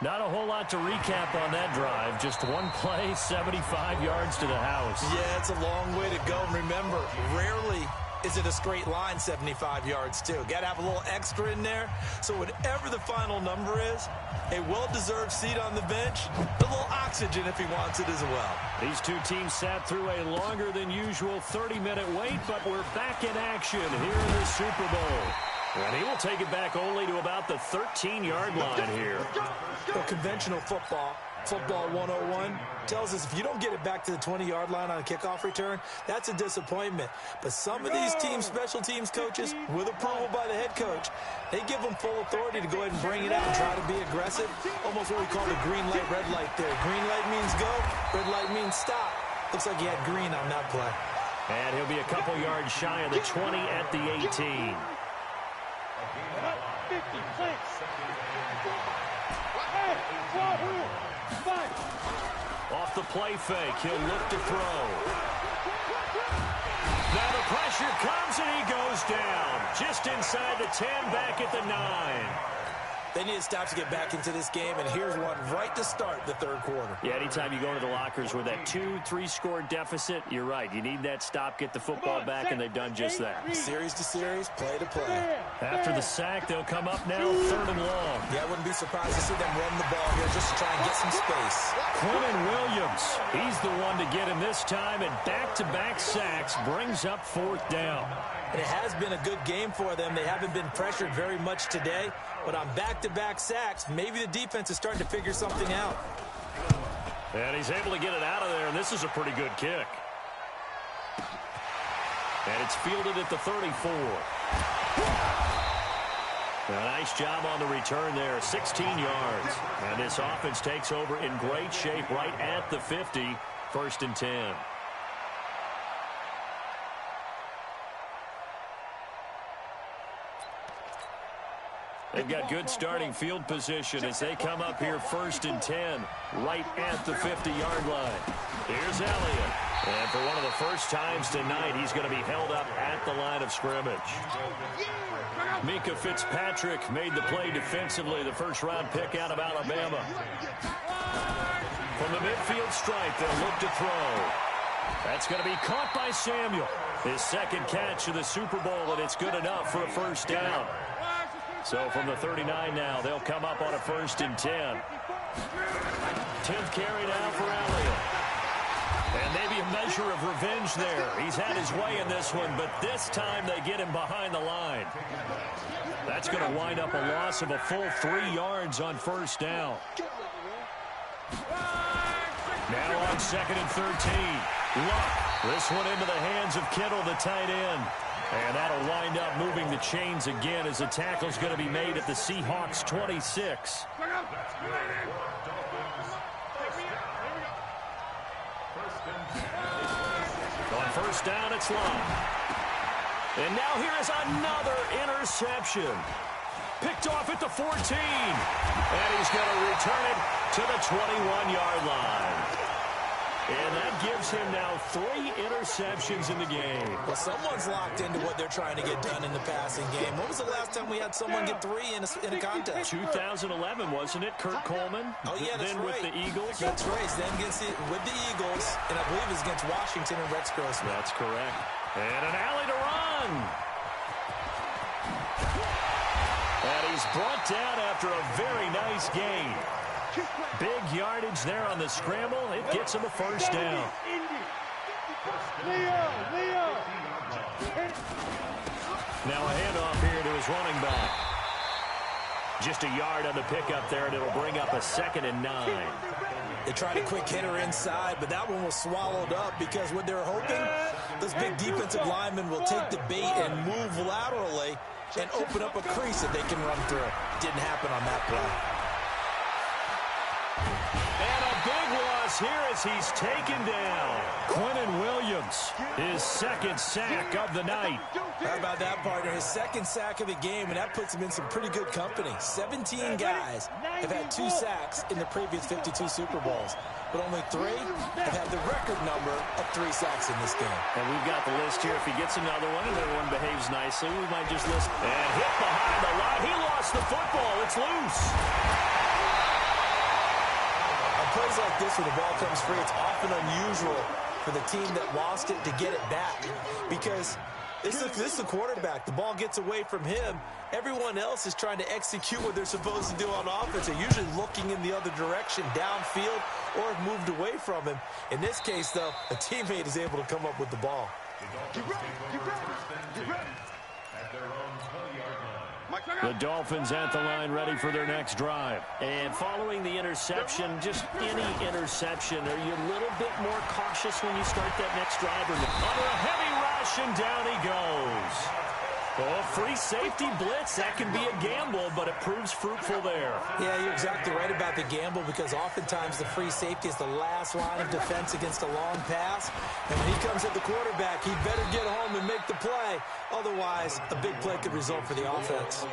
Not a whole lot to recap on that drive. Just one play, 75 yards to the house. Yeah, it's a long way to go. And remember, rarely is it a straight line 75 yards, too. Got to have a little extra in there. So whatever the final number is, a well-deserved seat on the bench, a little oxygen if he wants it as well. These two teams sat through a longer than usual 30-minute wait, but we're back in action here in the Super Bowl. And he will take it back only to about the 13-yard line here. Well, conventional football 101, tells us if you don't get it back to the 20-yard line on a kickoff return, that's a disappointment. But some of these teams, special teams coaches, with approval by the head coach, they give them full authority to go ahead and bring it out and try to be aggressive. Almost what we call the green light, red light there. Green light means go, red light means stop. Looks like he had green on that play. And he'll be a couple yards shy of the 20 at the 18. Off the play fake, he'll look to throw. Now the pressure comes and he goes down. Just inside the 10, back at the 9. They need to stop to get back into this game, and here's one right to start the third quarter. Yeah, anytime you go into the lockers with that 2-3 score deficit, you're right. You need that stop, get the football back, and they've done just that. Series to series, play to play. After the sack, they'll come up now, 3rd and long. Yeah, I wouldn't be surprised to see them run the ball here just to try and get some space. Quentin Williams, he's the one to get him this time, and back-to-back sacks brings up 4th down. And it has been a good game for them. They haven't been pressured very much today, but on back-to-back sacks, maybe the defense is starting to figure something out. And he's able to get it out of there, and this is a pretty good kick. And it's fielded at the 34. A nice job on the return there, 16 yards. And this offense takes over in great shape right at the 50, 1st and 10. They've got good starting field position as they come up here 1st and 10, right at the 50-yard line. Here's Elliott. And for one of the first times tonight, he's going to be held up at the line of scrimmage. Mika Fitzpatrick made the play defensively, the first-round pick out of Alabama. From the midfield stripe, they'll look to throw. That's going to be caught by Samuel. His second catch of the Super Bowl, and it's good enough for a 1st down. So from the 39 now, they'll come up on a 1st and 10. 10th carry now for Elliott. And maybe a measure of revenge there. He's had his way in this one, but this time they get him behind the line. That's going to wind up a loss of a full 3 yards on 1st down. Now on 2nd and 13. Luck. This one into the hands of Kittle, the tight end. And that'll wind up moving the chains again as the tackle's going to be made at the Seahawks 26. On 1st down, it's Luck. And now here is another interception. Picked off at the 14. And he's going to return it to the 21-yard line. And that gives him now 3 interceptions in the game. Well, someone's locked into what they're trying to get done in the passing game. When was the last time we had someone get 3 in a contest? 2011, wasn't it? Kurt Coleman? Oh, yeah, that's then right. With the Eagles? That's right. Then with the Eagles, and I believe it was against Washington and Rex Grossman. That's correct. And an alley to run. And he's brought down after a very nice gain. Big yardage there on the scramble. It gets him a 1st down. Now a handoff here to his running back. Just a yard on the pickup there, and it'll bring up a 2nd and 9. They tried a quick hitter inside, but that one was swallowed up because what they're hoping, those big defensive linemen will take the bait and move laterally and open up a crease that they can run through. Didn't happen on that play. And a is here as he's taken down. Quinnen Williams, his second sack of the night. How about that, partner? His second sack of the game, and that puts him in some pretty good company. 17 guys have had 2 sacks in the previous 52 Super Bowls, but only 3 have had the record number of 3 sacks in this game. And we've got the list here. If he gets another one and everyone behaves nicely, we might just list. And hit behind the line. He lost the football. It's loose. On plays like this, when the ball comes free, it's often unusual for the team that lost it to get it back, because this is the quarterback. The ball gets away from him. Everyone else is trying to execute what they're supposed to do on offense. They're usually looking in the other direction, downfield, or have moved away from him. In this case, though, a teammate is able to come up with the ball. The Dolphins at the line, ready for their next drive. And following the interception, just any interception, are you a little bit more cautious when you start that next drive? Or under a heavy rush, and down he goes. Oh, free safety blitz, that can be a gamble, but it proves fruitful there. Yeah, you're exactly right about the gamble, because oftentimes the free safety is the last line of defense against a long pass. And when he comes at the quarterback, he better get home and make the play. Otherwise, a big play could result for the offense.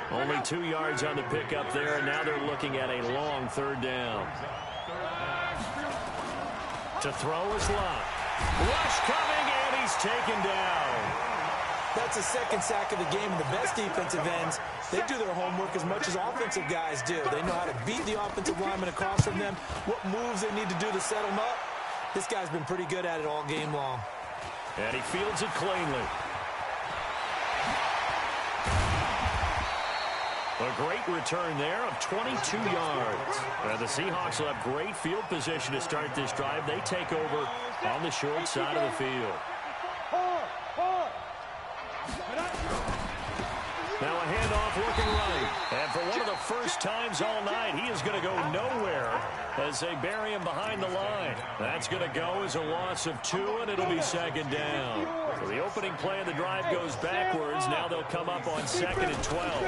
Only 2 yards on the pickup there, and now they're looking at a long third down. To throw is Locke. Rush coming, and he's taken down. That's a second sack of the game, and the best defensive ends, they do their homework as much as offensive guys do. They know how to beat the offensive lineman across from them, what moves they need to do to set them up. This guy's been pretty good at it all game long. And he fields it cleanly. A great return there of 22 yards. And the Seahawks will have great field position to start this drive. They take over on the short side of the field. Now a handoff looking right. And for one of the first times all night, he is going to go nowhere as they bury him behind the line. That's going to go as a loss of 2, and it'll be second down. So the opening play of the drive goes backwards. Now they'll come up on 2nd and 12.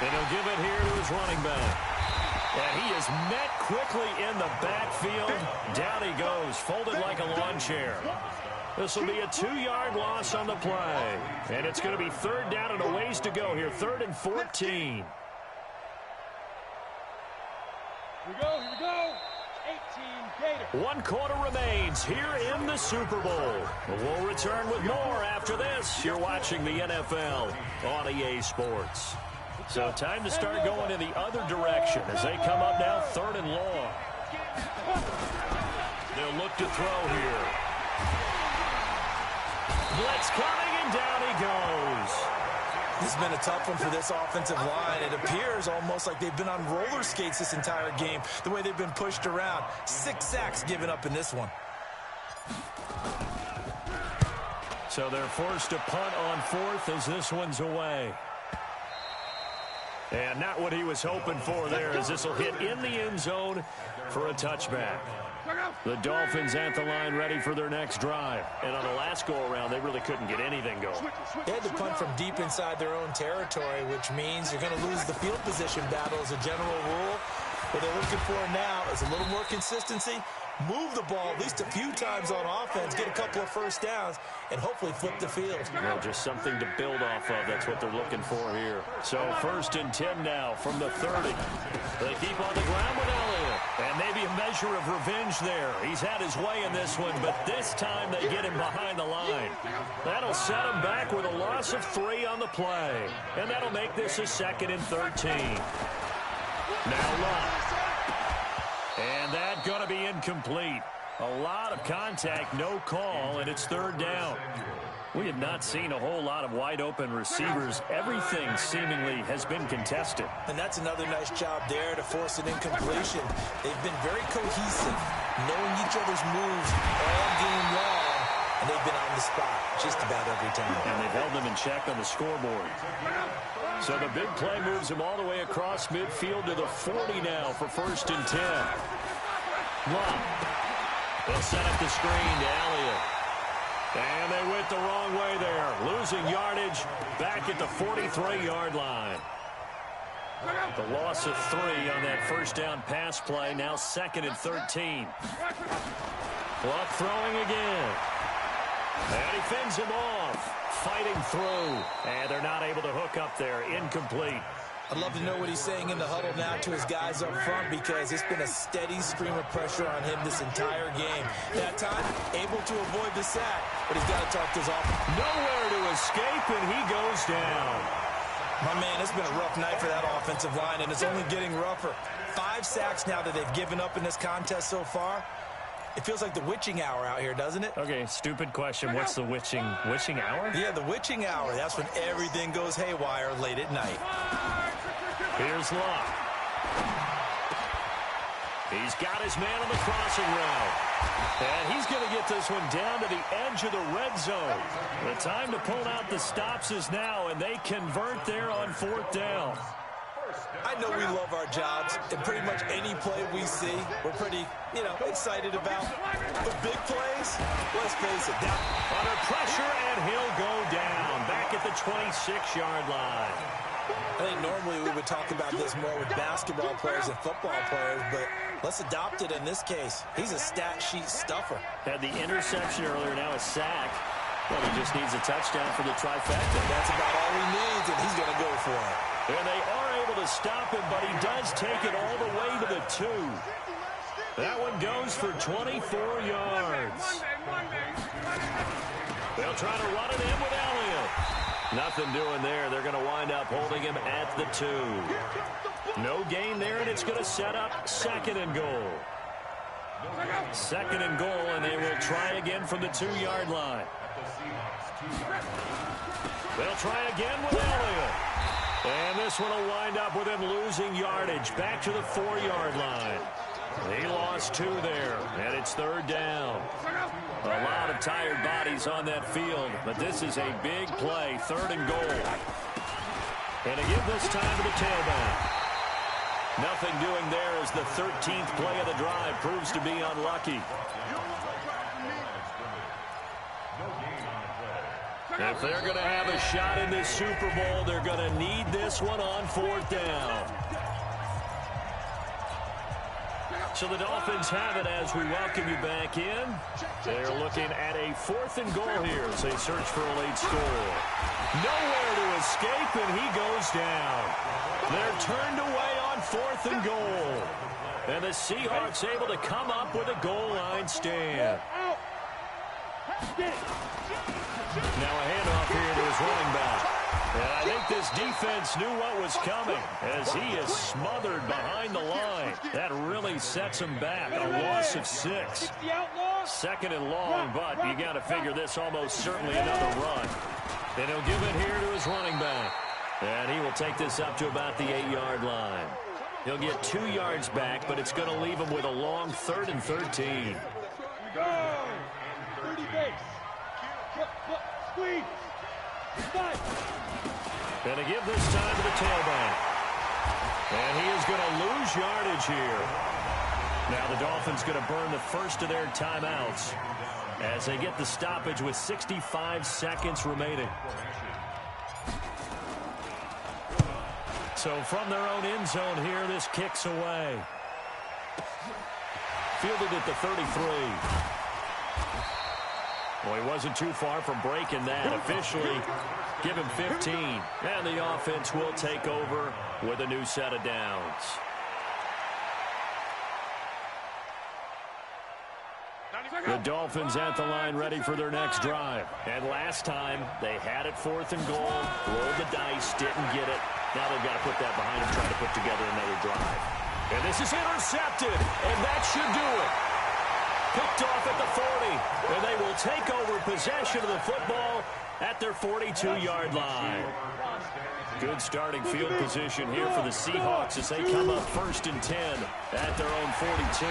And he'll give it here to his running back. And he is met quickly in the backfield. Down he goes, folded like a lawn chair. This will be a 2-yard loss on the play. And it's going to be third down and a ways to go here. 3rd and 14. Here we go. 18 Gator. 1 quarter remains here in the Super Bowl. We'll return with more after this. You're watching the NFL on EA Sports. So time to start going in the other direction as they come up now 3rd and long. They'll look to throw here. Blitz coming, and down he goes. This has been a tough one for this offensive line. It appears almost like they've been on roller skates this entire game, the way they've been pushed around. 6 sacks given up in this one. So they're forced to punt on 4th as this one's away. And not what he was hoping for there, as this will hit in the end zone for a touchback. The Dolphins at the line, ready for their next drive. And on the last go-around, they really couldn't get anything going. They had to punt from deep inside their own territory, which means you're going to lose the field position battle as a general rule. What they're looking for now is a little more consistency, move the ball at least a few times on offense, get a couple of first downs, and hopefully flip the field. Well, just something to build off of. That's what they're looking for here. So 1st and 10 now from the 30. They keep on the ground with Elliott. And maybe a measure of revenge there. He's had his way in this one, but this time they get him behind the line. That'll set him back with a loss of 3 on the play. And that'll make this a 2nd and 13. Now Locke. And that's going to be incomplete. A lot of contact, no call, and it's 3rd down. We have not seen a whole lot of wide-open receivers. Everything seemingly has been contested. And that's another nice job there to force an incompletion. They've been very cohesive, knowing each other's moves all game long, and they've been on the spot just about every time. And they've held them in check on the scoreboard. So the big play moves them all the way across midfield to the 40 now for 1st and 10. Locke. They'll set up the screen to Elliott. And they went the wrong way there. Losing yardage back at the 43-yard line. The loss of 3 on that first down pass play. Now 2nd and 13. Clock throwing again. And he fends him off. Fighting through. And they're not able to hook up there. Incomplete. I'd love to know what he's saying in the huddle now to his guys up front, because it's been a steady stream of pressure on him this entire game. That time, able to avoid the sack, but he's got to talk to his offense. Nowhere to escape, and he goes down. My man, it's been a rough night for that offensive line, and it's only getting rougher. 5 sacks now that they've given up in this contest so far. It feels like the witching hour out here, doesn't it? Okay, stupid question. What's the witching hour? Yeah, the witching hour. That's when everything goes haywire late at night. Here's Locke. He's got his man on the crossing route. And he's going to get this one down to the edge of the red zone. The time to pull out the stops is now, and they convert there on 4th down. I know we love our jobs, and pretty much any play we see, we're pretty, excited about. But big plays, let's face it, down under pressure, and he'll go down back at the 26-yard line. I think normally we would talk about this more with basketball players and football players, but let's adopt it in this case. He's a stat sheet stuffer. Had the interception earlier, now a sack. Well, he just needs a touchdown for the trifecta. That's about all he needs, and he's going to go for it. And they are able to stop him, but he does take it all the way to the 2. That one goes for 24 yards. They'll try to run it in with Elliott. Nothing doing there. They're going to wind up holding him at the 2. No gain there, and it's going to set up 2nd and goal. 2nd and goal, and they will try again from the 2-yard line. They'll try again with Elliott. And this one will wind up with him losing yardage back to the 4-yard line. He lost 2 there, and it's 3rd down. A lot of tired bodies on that field, but this is a big play, 3rd and goal. And to give this time to the tailback. Nothing doing there as the 13th play of the drive proves to be unlucky. If they're going to have a shot in this Super Bowl, they're going to need this one on 4th down. So the Dolphins have it as we welcome you back in. They're looking at a 4th and goal here as they search for a late score. Nowhere to escape, and he goes down. They're turned away on 4th and goal. And the Seahawks able to come up with a goal line stand. Now a handoff here to his running back. And I think this defense knew what was coming as he is smothered behind the line. That really sets him back. A loss of 6. 2nd and long, but you got to figure this almost certainly another run. And he'll give it here to his running back. And he will take this up to about the 8-yard line. He'll get 2 yards back, but it's going to leave him with a long 3rd and 13. Go! 30 base. Squeeze. And to give this time to the tailback. And he is going to lose yardage here. Now the Dolphins going to burn the first of their timeouts as they get the stoppage with 65 seconds remaining. So from their own end zone here, this kicks away. Fielded at the 33. Well, he wasn't too far from breaking that. Officially, give him 15. And the offense will take over with a new set of downs. The Dolphins at the line ready for their next drive. And last time, they had it 4th and goal, rolled the dice, didn't get it. Now they've got to put that behind them, try to put together another drive. And this is intercepted, and that should do it. Picked off at the 40, and they will take over possession of the football at their 42-yard line. Good starting field position here for the Seahawks as they come up 1st and 10 at their own 42.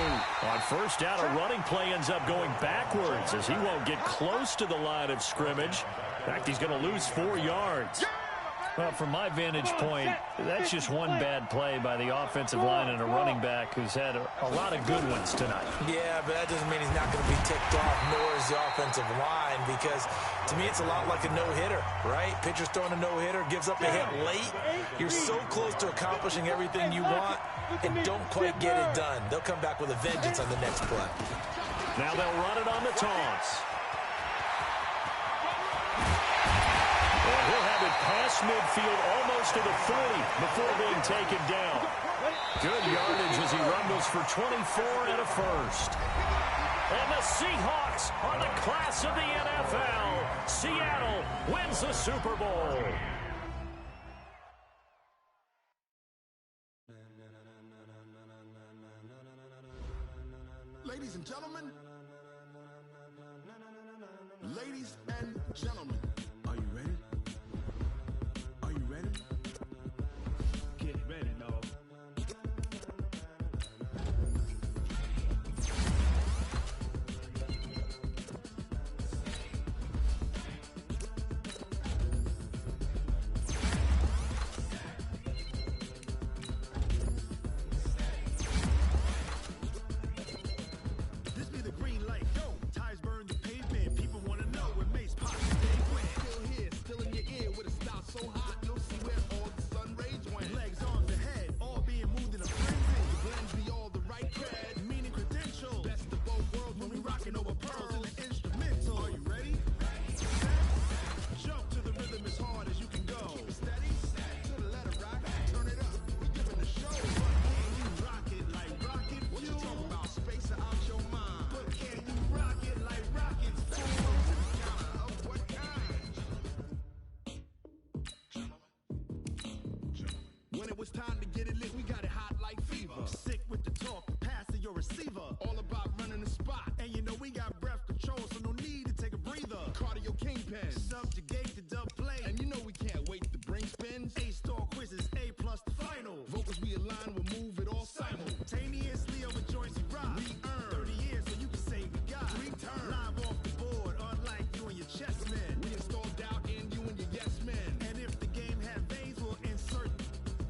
On 1st down, a running play ends up going backwards as he won't get close to the line of scrimmage. In fact, he's going to lose 4 yards. Well, from my vantage point, that's just one bad play by the offensive line and a running back who's had a lot of good ones tonight. Yeah, but that doesn't mean he's not going to be ticked off, nor is the offensive line, because to me it's a lot like a no-hitter, right? Pitcher's throwing a no-hitter, gives up a hit late. You're so close to accomplishing everything you want and don't quite get it done. They'll come back with a vengeance on the next play. Now they'll run it on the taunts. And he'll have it past midfield, almost to the 40 before being taken down. Good yardage as he rumbles for 24 and a first. And the Seahawks are the class of the NFL. Seattle wins the Super Bowl. Ladies and gentlemen, ladies and gentlemen, are you ready? Are you ready? Get ready, dog. This be the green light, go. Tires burn the pavement. People want to know where Mace pops. They went. Still here, still in your ear with a style so hot, you'll see where all the sun rays went. Legs, arms, and head, all being moved in a frenzy. The blends be all the right cred, meaning credentials. Best of both worlds when we rocking over pearls in the instrumental. Are you ready? Set. Jump to the rhythm as hard as you can go. Keep it steady, to the letter rock. Turn it up, we giving the show. But can you rock it like rocket fuel? What you talking about? Space out your mind. But can you rock it like rockets fuel? Of what kind? When it was time to get it lit, we got it hot like fever. Sick with the talk, the pass to your receiver. All about running the spot. And you know we got breath control, so no need to take a breather. Cardio kingpin, subjugate the dub play. And you know we can't wait to bring spins. A-star quizzes, A+ the final. Vocals we align, we'll move it all simultaneously over joints we rock. We earn 30 years, so you can say we got return. Live off the board, unlike you and your chess men. We install doubt in you and your yes men. And if the game had veins, we'll insert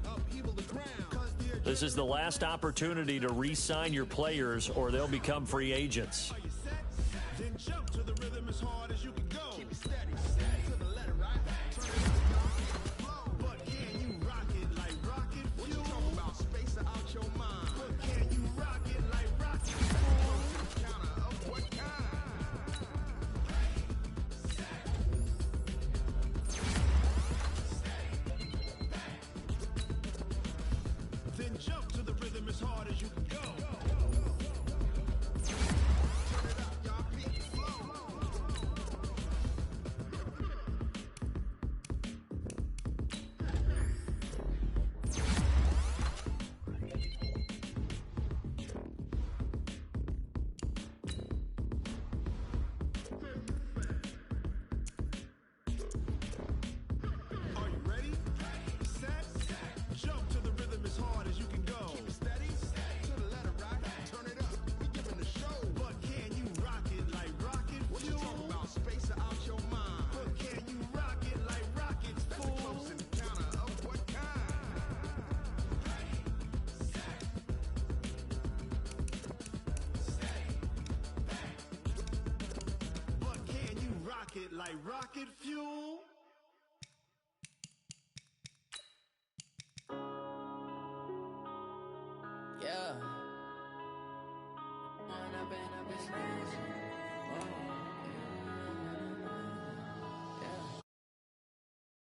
upheaval the ground. 'Cause the This is the last opportunity to re-sign your players or they'll become free agents. Are you set? Then jump to the rhythm as hard as you can go. Keep it steady, to the letter, right? Turn it up, y'all, keep it flow. But can you rock it like rocket fuel? What you talking about? Space out your mind. But can you rock it like rocket fuel? Counter of what kind? Then jump to the rhythm as hard as you can go. Turn it up, y'all, keep it flow. Are you ready? Set. Jump to the rhythm as hard as you can go. Keep it steady, to the letter rock. Turn it up, we giving the show. But can you rock it like rocket fuel? What you talking about? Space out your mind. But can you rock it like rockets fuel? That's a close encounter of what kind? But can you rock it like rocket fuel? Yeah. Man, I've been crazy. Whoa.